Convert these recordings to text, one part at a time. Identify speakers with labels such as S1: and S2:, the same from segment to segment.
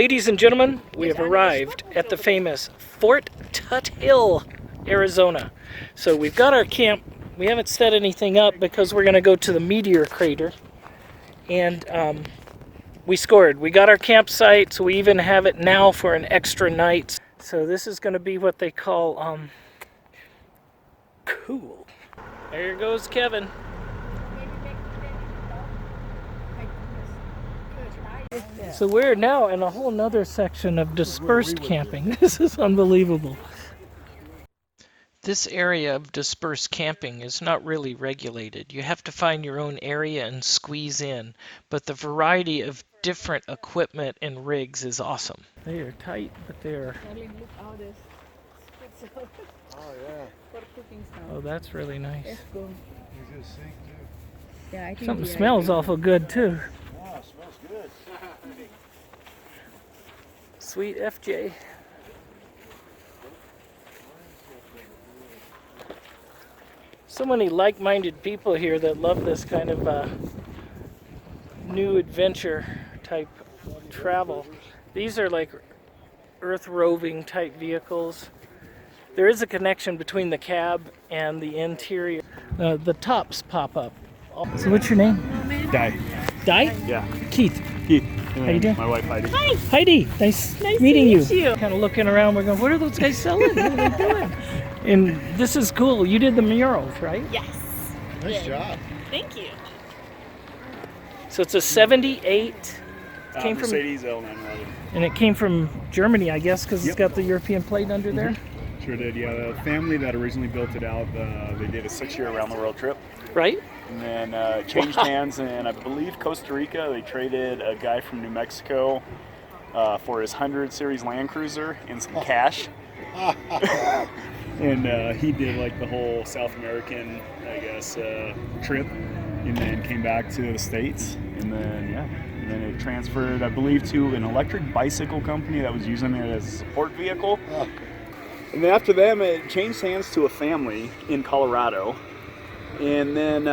S1: Ladies and gentlemen, we have arrived at the famous Fort Tut Hill, Arizona. So we've got our camp. We haven't set anything up because we're going to go to the meteor crater. And we scored. We got our campsite, so we even have it now for an extra night. So this is going to be what they call cool. There goes Kevin. So we're now in a whole nother section of dispersed camping. This is unbelievable. This area of dispersed camping is not really regulated. You have to find your own area and squeeze in, but the variety of different equipment and rigs is awesome. They are tight, but they're... Oh, that's really nice.
S2: Yeah, I think
S1: something smells awful good too.
S3: Yeah, it smells good.
S1: Sweet FJ. So many like-minded people here that love this kind of new adventure type travel. These are like earth roving type vehicles. There is a connection between the cab and the interior. The tops pop up. So what's your name?
S3: Di.
S1: Di?
S3: Yeah.
S1: Keith.
S3: Keith.
S1: How you doing?
S3: My wife Heidi.
S1: Hi. Heidi. Nice meeting you. Kind of looking around. We're going, what are those guys selling? What are they doing? And this is cool. You did the murals, right?
S2: Yes.
S3: Nice job.
S2: Thank you.
S1: So it's a 78. Came from
S3: Mercedes L911.
S1: And it came from Germany, I guess, because it's got the European plate under there.
S3: Sure did. Yeah, the family that originally built it out, they did a 6-year around the world trip.
S1: Right?
S3: And then it changed hands, and I believe Costa Rica, they traded a guy from New Mexico for his 100 Series Land Cruiser and some cash. And he did like the whole South American, I guess, trip, and then came back to the States. And then, yeah, and then it transferred, I believe, to an electric bicycle company that was using it as a support vehicle. And then after them, it changed hands to a family in Colorado. And then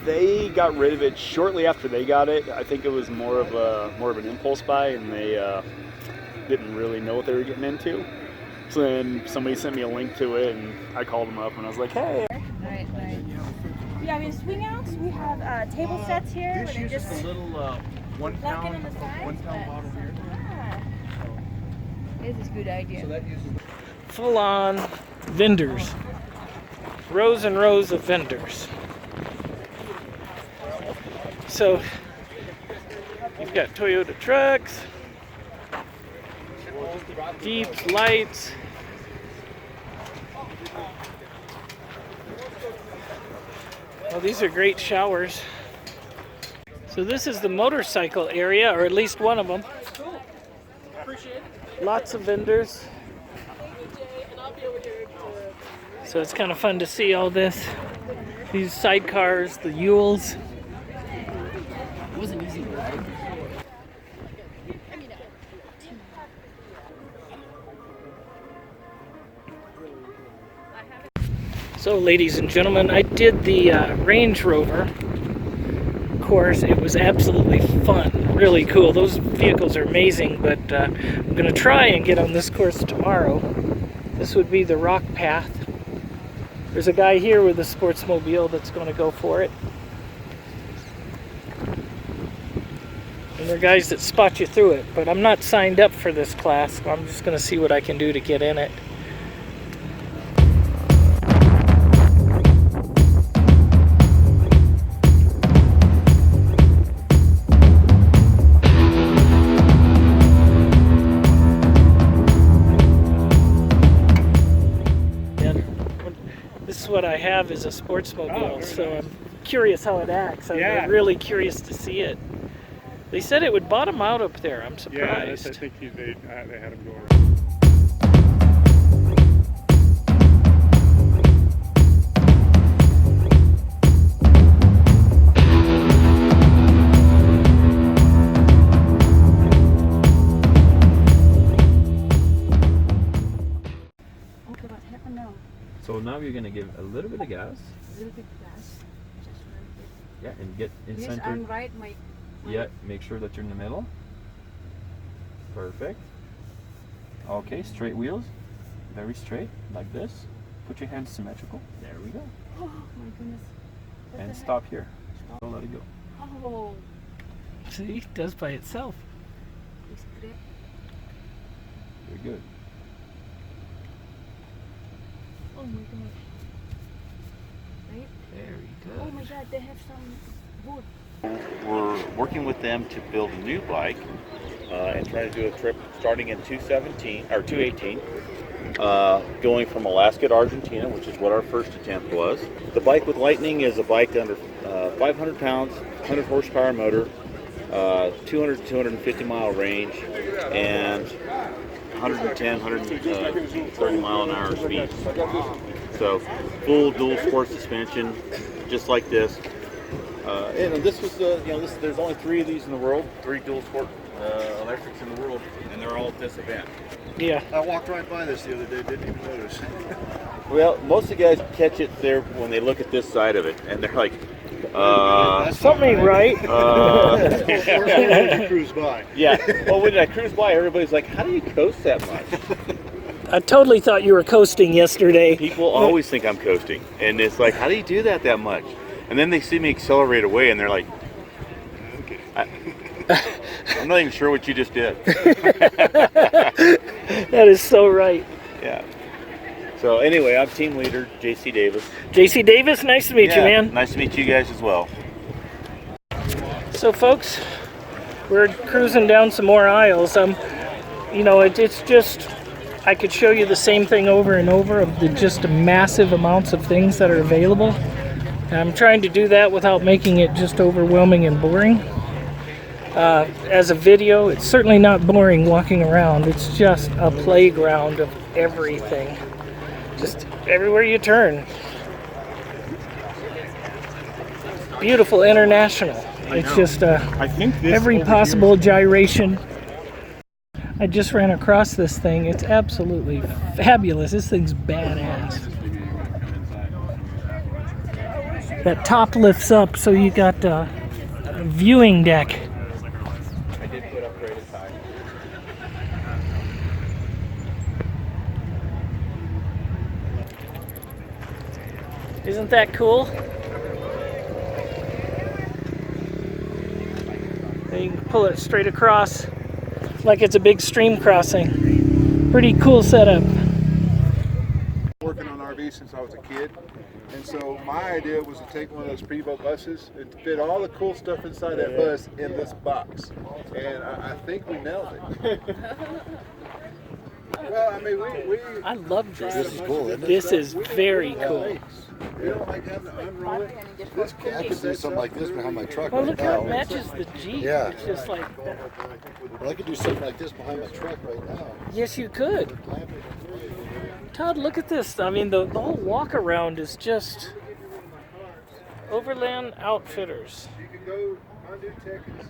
S3: they got rid of it shortly after they got it. I think it was more of an impulse buy, and they didn't really know what they were getting into. So then somebody sent me a link to it, and I called them up, and I was like, hey.
S2: Right. Yeah, we have swing outs. We have table sets here.
S3: This uses a little 1 pound bottle here.
S2: Yeah. This is a good idea.
S3: So that uses
S1: Full-on vendors. Rows and rows of vendors. So you've got Toyota trucks, Jeeps, lights. Well, these are great showers. So this is the motorcycle area, or at least one of them. Lots of vendors. So it's kind of fun to see all this. These sidecars, the Yules.
S2: It wasn't easy to ride.
S1: So ladies and gentlemen, I did the Range Rover course. It was absolutely fun, really cool. Those vehicles are amazing, but I'm going to try and get on this course tomorrow. This would be the Rock Path. There's a guy here with a sportsmobile that's going to go for it. And there are guys that spot you through it, but I'm not signed up for this class, so I'm just going to see what I can do to get in it. What I have is a sportsmobile, so I'm curious how it acts. I'm really curious to see it. They said it would bottom out up there. I'm surprised.
S3: Yeah, I think they had him go over.
S2: Okay, what happened now?
S4: So now you're gonna give a little bit of gas.
S2: A little bit gas. Just right
S4: Yeah, and get in
S2: there. Yes,
S4: center.
S2: I'm right.
S4: Yeah, make sure that you're in the middle. Perfect. Okay, straight wheels. Very straight, like this. Put your hands symmetrical. There we go.
S2: Oh my goodness. What
S4: And
S2: the
S4: stop here. Don't let it go.
S2: heck? Oh.
S1: See, it does by itself.
S4: You're good.
S2: Oh my gosh. Right?
S1: Very good.
S2: Oh my god, they have some wood.
S5: We're working with them to build a new bike and trying to do a trip starting in 2018, going from Alaska to Argentina, which is what our first attempt was. The bike with Lightning is a bike under 500 pounds, 100 horsepower motor, 200 to 250 mile range, and 110, 130 mile an hour speed. So full dual sport suspension, just like this. And this was, there's only 3 of these in the world, 3 dual sport electrics in the world, and they're all at this event.
S1: Yeah.
S6: I walked right by this the other day, didn't even notice.
S5: Well, most of the guys catch it there when they look at this side of it, and they're like,
S1: Something ain't right.
S6: Or when you cruise by.
S5: yeah. Well, when I cruise by, everybody's like, how do you coast that much?
S1: I totally thought you were coasting yesterday.
S5: People always think I'm coasting, and it's like, how do you do that much? And then they see me accelerate away, and they're like,
S6: Okay.
S5: I'm not even sure what you just did.
S1: That is so right.
S5: Yeah. So anyway, I'm team leader, JC Davis.
S1: JC Davis, nice to meet you, man.
S5: Nice to meet you guys as well.
S1: So, folks, we're cruising down some more aisles. It's just, I could show you the same thing over and over of the just massive amounts of things that are available. And I'm trying to do that without making it just overwhelming and boring. As a video, it's certainly not boring walking around. It's just a playground of everything. Just everywhere you turn. Beautiful International. It's just
S3: I think this
S1: every
S3: over
S1: possible gyration. I just ran across this thing. It's absolutely fabulous. This thing's badass. That top lifts up, so you got a viewing deck.
S4: I did put upgraded tires.
S1: Isn't that cool? And you can pull it straight across like it's a big stream crossing. Pretty cool setup.
S6: Working on RVs since I was a kid. And so my idea was to take one of those Prevost buses and to fit all the cool stuff inside that bus in this box. And I think we nailed it. Well, I mean, we
S1: I love this.
S6: This is cool, isn't it?
S1: This is very cool.
S6: We don't like having to unroll it. This kid
S7: I could do something like this behind my truck
S1: Well,
S7: right
S1: look how
S7: now.
S1: it matches the Jeep.
S7: Yeah.
S1: It's just like,
S7: Well, I could do something like this behind my truck right now.
S1: yes, you could. Todd, look at this. I mean, the whole walk around is just Overland Outfitters.
S6: You can go undo tickets.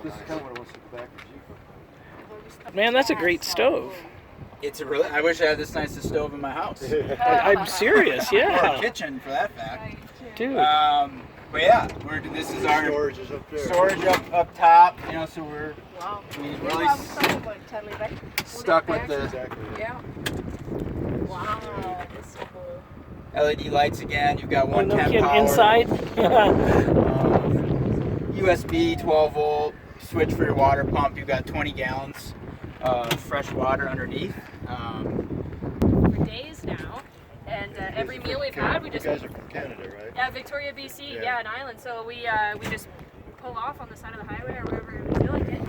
S6: This is kind of what I want to sit back of Jeep.
S1: Man, that's a great stove.
S8: It's a really. I wish I had this nicest stove in my house.
S1: I'm serious,
S8: Or a
S1: yeah.
S8: kitchen, for that fact.
S1: Dude.
S8: But yeah, this is our
S6: Storage is up there.
S8: storage up top. So we really stuck with the
S6: Exactly.
S2: Yeah. Wow. That's so cool.
S8: LED lights again. You've got
S1: Oh,
S8: one
S1: no
S8: temp
S1: kidding.
S8: power,
S1: Inside?
S8: USB 12 volt switch for your water pump. You've got 20 gallons of fresh water underneath.
S9: For days now, and every meal we've had, we
S6: You
S9: just
S6: guys are from Canada, right?
S9: yeah, Victoria, BC,
S6: Yeah.
S9: yeah, an island. So we just pull off on the side of the highway or wherever we feel like it.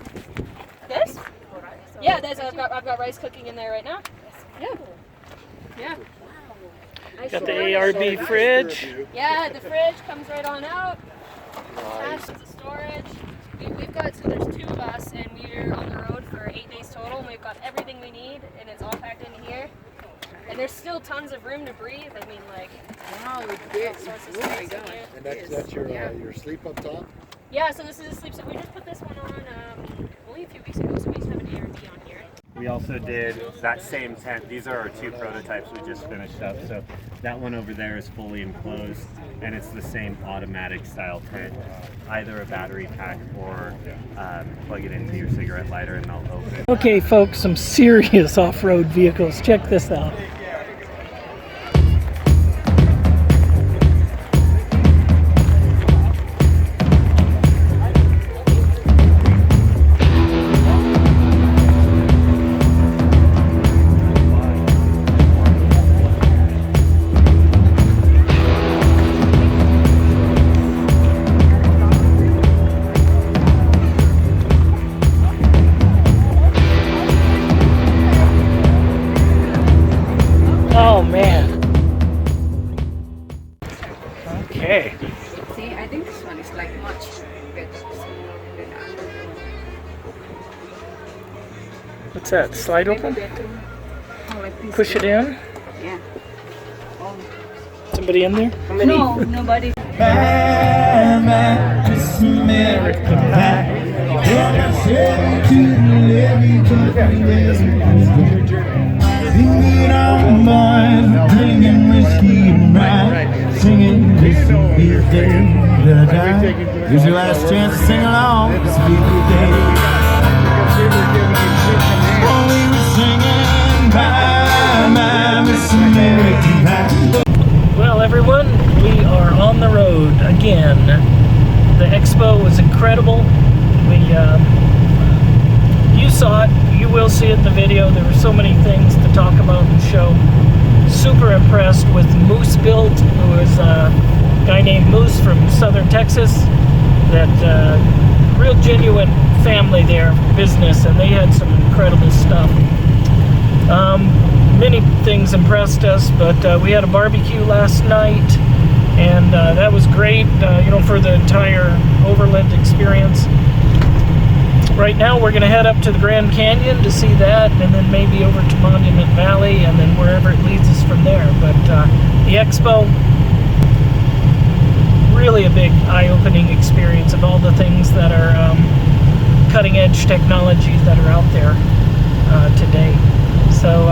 S9: This? Yeah, I've got rice cooking in there right now. Yeah. Yeah.
S1: Got the ARB fridge.
S9: Yeah, the fridge comes right on out. Attached to storage. We've got, so there's 2 of us, and we're on the road for 8 days total, and we've got everything we need, and it's all packed in here. And there's still tons of room to breathe. I mean, like,
S2: Wow,
S9: all sorts of space in here.
S7: And that's your sleep up top?
S9: Yeah, so this is a sleep set. We just put this one on only a few weeks ago, so we just have an ARB on here.
S10: We also did that same tent. These are our 2 prototypes we just finished up. So that one over there is fully enclosed, and it's the same automatic style tent. Either a battery pack or plug it into your cigarette lighter and they'll open.
S1: Okay, folks, some serious off-road vehicles. Check this out. Oh man. Okay.
S11: See, I think this one is like much better.
S1: What's that? Slide open?
S11: Oh, like this.
S1: Push it in?
S11: Yeah.
S1: Somebody in there?
S11: No, nobody.
S12: Singing on boys, drinking whiskey and rye, singing this will be the day that I die. Here's your last chance to sing along. This will be the day. Oh, we were singing bye, my Miss American Pie.
S1: Well, everyone, we are on the road again. The expo was incredible. You saw it. You will see it in the video. There were so many things to talk about and show. Super impressed with Moose Built, who is a guy named Moose from southern Texas. That real genuine family there, business, and they had some incredible stuff. Many things impressed us, but we had a barbecue last night, and that was great, for the entire Overland experience. Right now we're going to head up to the Grand Canyon to see that, and then maybe over to Monument Valley, and then wherever it leads us from there. But the expo, really a big eye-opening experience of all the things that are cutting-edge technologies that are out there today. So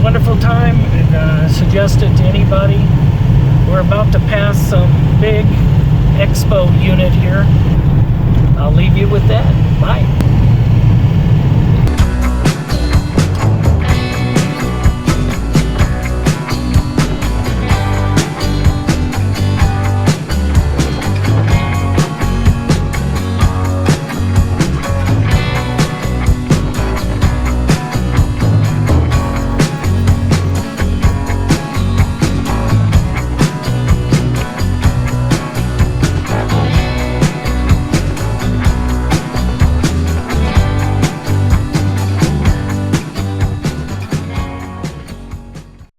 S1: wonderful time, and suggest it to anybody. We're about to pass some big expo unit here. I'll leave you with that. Bye.